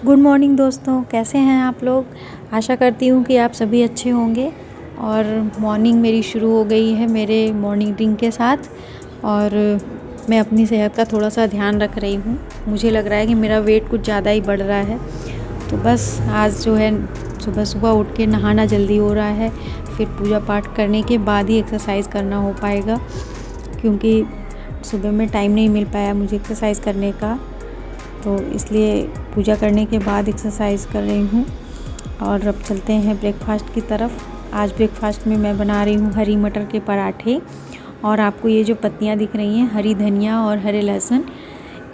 Good morning दोस्तों, कैसे हैं आप लोग। आशा करती हूँ कि आप सभी अच्छे होंगे। और मॉर्निंग मेरी शुरू हो गई है मेरे मॉर्निंग ड्रिंक के साथ। और मैं अपनी सेहत का थोड़ा सा ध्यान रख रही हूँ। मुझे लग रहा है कि मेरा वेट कुछ ज़्यादा ही बढ़ रहा है, तो बस आज जो है सुबह सुबह उठ के नहाना जल्दी हो रहा है। फिर पूजा पाठ करने के बाद ही एक्सरसाइज करना हो पाएगा, क्योंकि सुबह में टाइम नहीं मिल पाया मुझे एक्सरसाइज करने का, तो इसलिए पूजा करने के बाद एक्सरसाइज कर रही हूँ। और अब चलते हैं ब्रेकफास्ट की तरफ। आज ब्रेकफास्ट में मैं बना रही हूँ हरी मटर के पराठे। और आपको ये जो पत्तियाँ दिख रही हैं, हरी धनिया और हरे लहसुन,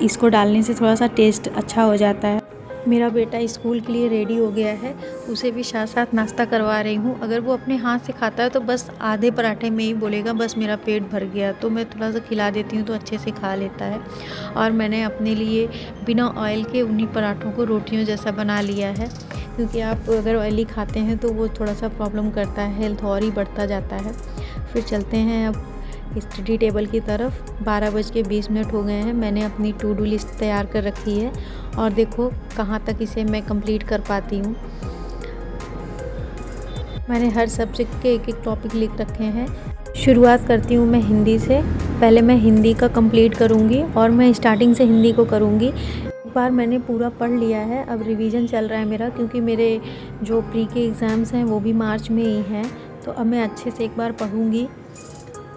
इसको डालने से थोड़ा सा टेस्ट अच्छा हो जाता है। मेरा बेटा स्कूल के लिए रेडी हो गया है, उसे भी साथ साथ नाश्ता करवा रही हूँ। अगर वो अपने हाथ से खाता है तो बस आधे पराठे में ही बोलेगा बस मेरा पेट भर गया, तो मैं थोड़ा सा खिला देती हूँ तो अच्छे से खा लेता है। और मैंने अपने लिए बिना ऑयल के उन्हीं पराठों को रोटियों जैसा बना लिया है, क्योंकि आप अगर ऑयली खाते हैं तो वो थोड़ा सा प्रॉब्लम करता है, हेल्थ और ही बढ़ता जाता है। फिर चलते हैं अब स्टडी टेबल की तरफ। 12:20 हो गए हैं। मैंने अपनी टू डू लिस्ट तैयार कर रखी है और देखो कहाँ तक इसे मैं कंप्लीट कर पाती हूँ। मैंने हर सब्जेक्ट के एक एक टॉपिक लिख रखे हैं। शुरुआत करती हूँ मैं हिंदी से। पहले मैं हिंदी का कंप्लीट करूँगी और मैं स्टार्टिंग से हिंदी को करूँगी। एक बार मैंने पूरा पढ़ लिया है, अब रिवीजन चल रहा है मेरा, क्योंकि मेरे जो प्री के एग्ज़ाम्स हैं वो भी मार्च में ही हैं, तो अब मैं अच्छे से एक बार पढ़ूँगी।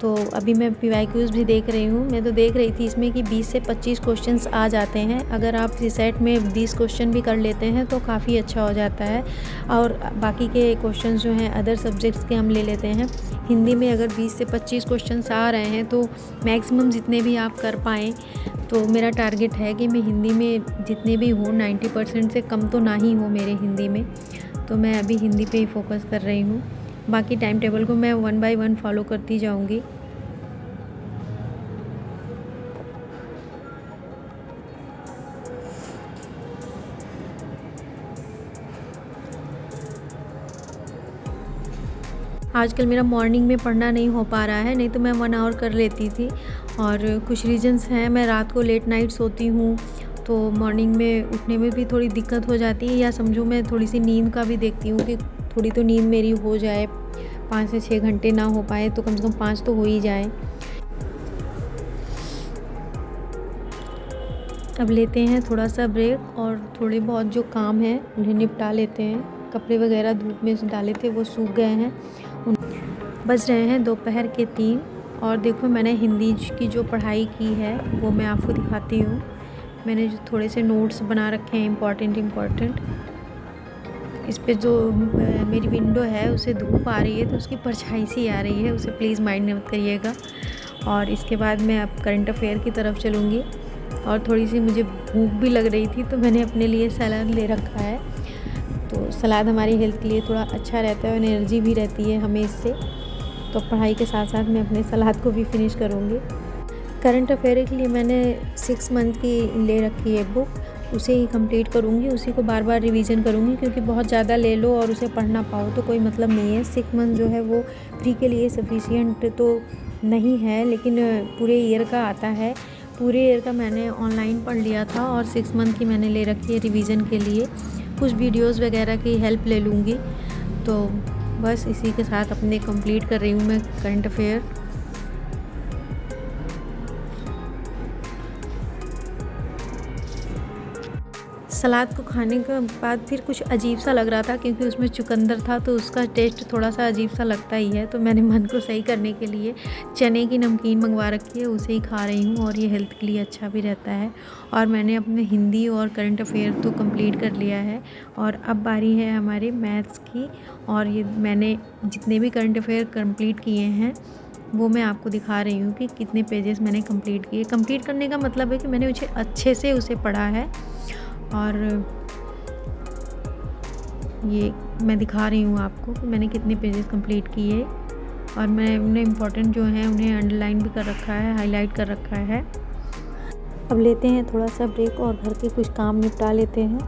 तो अभी मैं PYQs भी देख रही हूँ। मैं तो देख रही थी इसमें कि 20 से 25 क्वेश्चंस आ जाते हैं। अगर आप सीसेट में 20 क्वेश्चन भी कर लेते हैं तो काफ़ी अच्छा हो जाता है। और बाकी के क्वेश्चंस जो हैं अदर सब्जेक्ट्स के हम ले लेते हैं। हिंदी में अगर 20 से 25 क्वेश्चंस आ रहे हैं तो मैक्सिमम जितने भी आप कर पाएँ। तो मेरा टारगेट है कि मैं हिंदी में जितने भी हों 90% से कम तो ना ही हो मेरे हिंदी में। तो मैं अभी हिंदी पे ही फोकस कर रही हूँ। बाकी टाइम टेबल को मैं 1 बाय 1 फॉलो करती जाऊँगी। आजकल मेरा मॉर्निंग में पढ़ना नहीं हो पा रहा है, नहीं तो मैं 1 आवर कर लेती थी। और कुछ रीज़न्स हैं, मैं रात को लेट नाइट सोती हूँ, तो मॉर्निंग में उठने में भी थोड़ी दिक्कत हो जाती है। या समझो मैं थोड़ी-सी नींद का भी देखती हूँ कि थोड़ी तो नींद मेरी हो जाए। 5 से 6 घंटे ना हो पाए तो कम से कम 5 तो हो ही जाए। अब लेते हैं थोड़ा सा ब्रेक और थोड़े बहुत जो काम हैं उन्हें निपटा लेते हैं। कपड़े वगैरह धूप में डाले थे वो सूख गए हैं। बज रहे हैं दोपहर के 3। और देखो मैंने हिंदी की जो पढ़ाई की है वो मैं आपको दिखाती हूँ। मैंने जो थोड़े से नोट्स बना रखे हैं इम्पॉर्टेंट। इस पे जो मेरी विंडो है उसे धूप आ रही है तो उसकी परछाई सी आ रही है, उसे प्लीज़ माइंड मत करिएगा। और इसके बाद मैं अब करंट अफेयर की तरफ चलूँगी। और थोड़ी सी मुझे भूख भी लग रही थी तो मैंने अपने लिए सलाद ले रखा है। तो सलाद हमारी हेल्थ के लिए थोड़ा अच्छा रहता है और एनर्जी भी रहती है हमें इससे। तो पढ़ाई के साथ साथ मैं अपने सलाद को भी फिनिश करूँगी। करंट अफेयर के लिए मैंने 6 मंथ की ले रखी है बुक, उसे ही कंप्लीट करूँगी। उसी को बार बार रिवीजन करूँगी, क्योंकि बहुत ज़्यादा ले लो और उसे पढ़ ना पाओ तो कोई मतलब नहीं है। 6 मंथ जो है वो प्री के लिए सफिशिएंट तो नहीं है, लेकिन पूरे ईयर का आता है। पूरे ईयर का मैंने ऑनलाइन पढ़ लिया था और 6 मंथ की मैंने ले रखी है रिवीजन के लिए। कुछ वीडियोज़ वगैरह की हेल्प ले लूँगी। तो बस इसी के साथ अपने कंप्लीट कर रही हूँ मैं करंट अफेयर। सलाद को खाने के बाद फिर कुछ अजीब सा लग रहा था, क्योंकि उसमें चुकंदर था तो उसका टेस्ट थोड़ा सा अजीब सा लगता ही है। तो मैंने मन को सही करने के लिए चने की नमकीन मंगवा रखी है, उसे ही खा रही हूँ और ये हेल्थ के लिए अच्छा भी रहता है। और मैंने अपने हिंदी और करंट अफेयर तो कंप्लीट कर लिया है। और अब बारी है हमारे मैथ्स की। और ये मैंने जितने भी करंट अफेयर कंप्लीट किए हैं वो मैं आपको दिखा रही हूँ कि कितने पेजेस मैंने कंप्लीट किए। कंप्लीट करने का मतलब है कि मैंने अच्छे से उसे पढ़ा है। और ये मैं दिखा रही हूँ आपको कि मैंने कितने पेजेस कंप्लीट किए। और मैं उन्हें इम्पोर्टेंट जो हैं उन्हें अंडरलाइन भी कर रखा है, हाईलाइट कर रखा है। अब लेते हैं थोड़ा सा ब्रेक और घर के कुछ काम निपटा लेते हैं,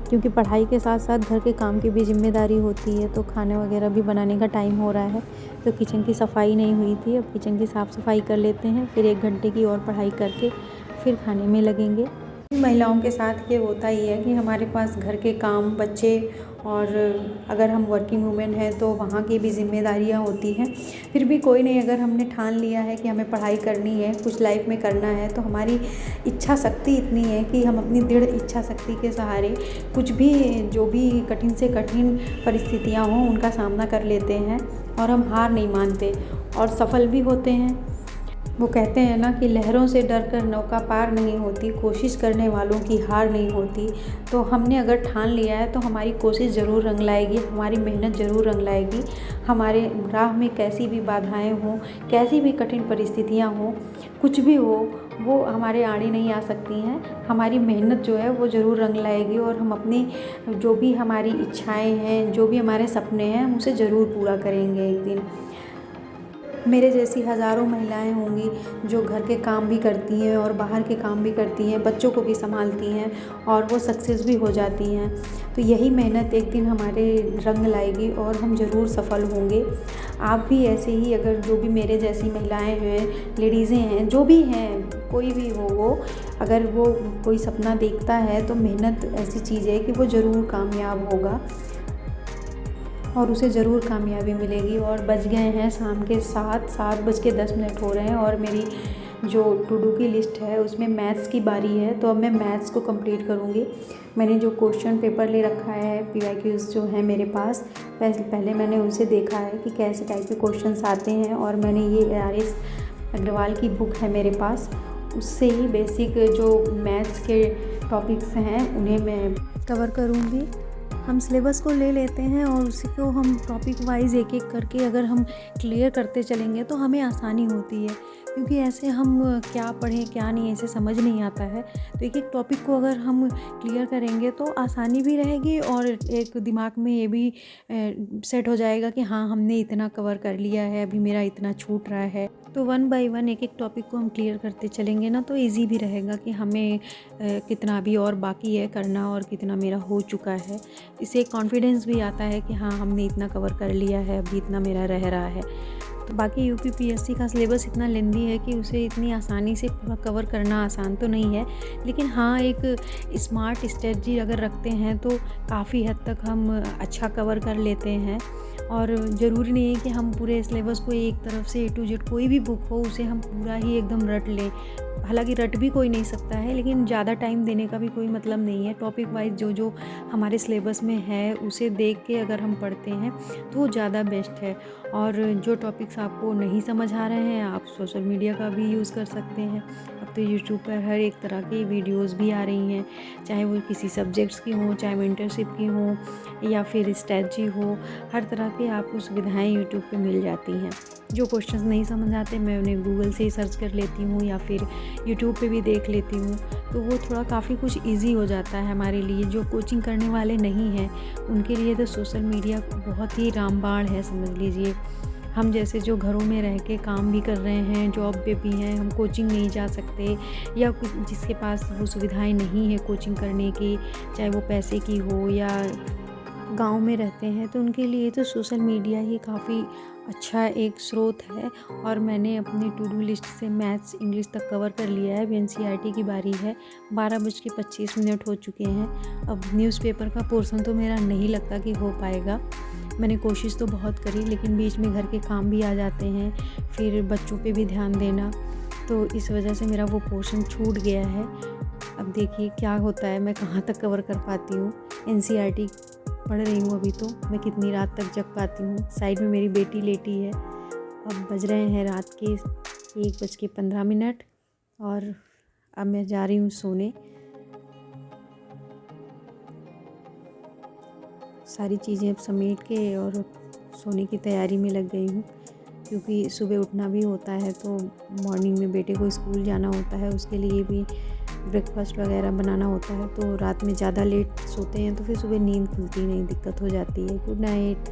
क्योंकि पढ़ाई के साथ साथ घर के काम की भी जिम्मेदारी होती है। तो खाने वगैरह भी बनाने का टाइम हो रहा है, तो किचन की सफाई नहीं हुई थी। अब किचन की साफ़ सफाई कर लेते हैं, फिर 1 घंटे की और पढ़ाई करके फिर खाने में लगेंगे। महिलाओं के साथ ये होता ही है कि हमारे पास घर के काम, बच्चे और अगर हम वर्किंग वूमेन हैं तो वहाँ की भी ज़िम्मेदारियाँ होती हैं। फिर भी कोई नहीं, अगर हमने ठान लिया है कि हमें पढ़ाई करनी है, कुछ लाइफ में करना है, तो हमारी इच्छा शक्ति इतनी है कि हम अपनी दृढ़ इच्छा शक्ति के सहारे कुछ भी, जो भी कठिन से कठिन परिस्थितियाँ हों, उनका सामना कर लेते हैं और हम हार नहीं मानते और सफल भी होते हैं। वो कहते हैं ना कि लहरों से डर कर नौका पार नहीं होती, कोशिश करने वालों की हार नहीं होती। तो हमने अगर ठान लिया है तो हमारी कोशिश ज़रूर रंग लाएगी, हमारी मेहनत ज़रूर रंग लाएगी। हमारे राह में कैसी भी बाधाएं हों, कैसी भी कठिन परिस्थितियां हों, कुछ भी हो, वो हमारे आड़े नहीं आ सकती हैं। हमारी मेहनत जो है वो ज़रूर रंग लाएगी और हम अपनी जो भी हमारी इच्छाएँ हैं, जो भी हमारे सपने हैं, हम उसे ज़रूर पूरा करेंगे एक दिन। मेरे जैसी हज़ारों महिलाएं होंगी जो घर के काम भी करती हैं और बाहर के काम भी करती हैं, बच्चों को भी संभालती हैं और वो सक्सेस भी हो जाती हैं। तो यही मेहनत एक दिन हमारे रंग लाएगी और हम ज़रूर सफल होंगे। आप भी ऐसे ही, अगर जो भी मेरे जैसी महिलाएं हैं, लेडीज़ें हैं, जो भी हैं, कोई भी हो वो, अगर वो कोई सपना देखता है तो मेहनत ऐसी चीज़ है कि वो ज़रूर कामयाब होगा और उसे ज़रूर कामयाबी मिलेगी। और बज गए हैं शाम के 7:10 हो रहे हैं और मेरी जो टू डू की लिस्ट है उसमें मैथ्स की बारी है, तो अब मैं मैथ्स को कंप्लीट करूँगी। मैंने जो क्वेश्चन पेपर ले रखा है, PYQs जो है मेरे पास, पहले मैंने उसे देखा है कि कैसे टाइप के क्वेश्चंस आते हैं और मैंने ये ARS अग्रवाल की बुक है मेरे पास, उससे ही बेसिक जो मैथ्स के टॉपिक्स हैं उन्हें मैं कवर करूँगी। हम सिलेबस को ले लेते हैं और उसी को हम टॉपिक वाइज एक एक करके अगर हम क्लियर करते चलेंगे तो हमें आसानी होती है, क्योंकि ऐसे हम क्या पढ़ें क्या नहीं ऐसे समझ नहीं आता है। तो एक एक टॉपिक को अगर हम क्लियर करेंगे तो आसानी भी रहेगी और एक दिमाग में ये भी सेट हो जाएगा कि हाँ, हमने इतना कवर कर लिया है, अभी मेरा इतना छूट रहा है। तो 1 बाय 1 एक एक टॉपिक को हम क्लियर करते चलेंगे ना, तो ईज़ी भी रहेगा कि हमें कितना अभी और बाकी है करना और कितना मेरा हो चुका है। इससे कॉन्फिडेंस भी आता है कि हाँ, हमने इतना कवर कर लिया है, अभी इतना मेरा रह रहा है। तो बाकी UPPSC का सिलेबस इतना लेंदी है कि उसे इतनी आसानी से पूरा कवर करना आसान तो नहीं है, लेकिन हाँ, एक स्मार्ट स्ट्रेटजी अगर रखते हैं तो काफ़ी हद तक हम अच्छा कवर कर लेते हैं। और ज़रूरी नहीं है कि हम पूरे सिलेबस को एक तरफ से A to Z कोई भी बुक हो उसे हम पूरा ही एकदम रट लें। हालांकि रट भी कोई नहीं सकता है, लेकिन ज़्यादा टाइम देने का भी कोई मतलब नहीं है। टॉपिक वाइज जो जो हमारे सिलेबस में है उसे देख के अगर हम पढ़ते हैं तो वो ज़्यादा बेस्ट है। और जो टॉपिक्स आपको नहीं समझ आ रहे हैं, आप सोशल मीडिया का भी यूज़ कर सकते हैं। अब तो यूट्यूब पर हर एक तरह की वीडियोस भी आ रही हैं, चाहे वो किसी सब्जेक्ट्स की हों, चाहे मेंटरशिप की हों या फिर स्ट्रेटजी हो, हर तरह की आपको सुविधाएं यूट्यूब पे मिल जाती हैं। जो क्वेश्चंस नहीं समझ आते मैं उन्हें गूगल से ही सर्च कर लेती हूँ या फिर यूट्यूब पे भी देख लेती हूँ, तो वो थोड़ा काफ़ी कुछ इजी हो जाता है हमारे लिए। जो कोचिंग करने वाले नहीं हैं उनके लिए तो सोशल मीडिया बहुत ही रामबाण है, समझ लीजिए। हम जैसे जो घरों में रह के काम भी कर रहे हैं, जॉब पे भी हैं, हम कोचिंग नहीं जा सकते या जिसके पास वो सुविधाएं नहीं है कोचिंग करने की, चाहे वो पैसे की हो या गांव में रहते हैं, तो उनके लिए तो सोशल मीडिया ही काफ़ी अच्छा एक स्रोत है। और मैंने अपनी टू डू लिस्ट से मैथ्स इंग्लिश तक कवर कर लिया है। अभी NCERT की बारी है, 12:25 हो चुके हैं। अब न्यूज़पेपर का पोर्शन तो मेरा नहीं लगता कि हो पाएगा। मैंने कोशिश तो बहुत करी, लेकिन बीच में घर के काम भी आ जाते हैं, फिर बच्चों पे भी ध्यान देना, तो इस वजह से मेरा वो पोर्शन छूट गया है। अब देखिए क्या होता है, मैं कहाँ तक कवर कर पाती हूँ। NCERT पढ़ रही हूँ अभी, तो मैं कितनी रात तक जग पाती हूँ। साइड में मेरी बेटी लेटी है। अब बज रहे हैं रात के 1:15 और अब मैं जा रही हूँ सोने। सारी चीज़ें अब समेट के और सोने की तैयारी में लग गई हूँ, क्योंकि सुबह उठना भी होता है, तो मॉर्निंग में बेटे को स्कूल जाना होता है, उसके लिए भी ब्रेकफास्ट वगैरह बनाना होता है। तो रात में ज़्यादा लेट सोते हैं तो फिर सुबह नींद खुलती नहीं, दिक्कत हो जाती है। Good night.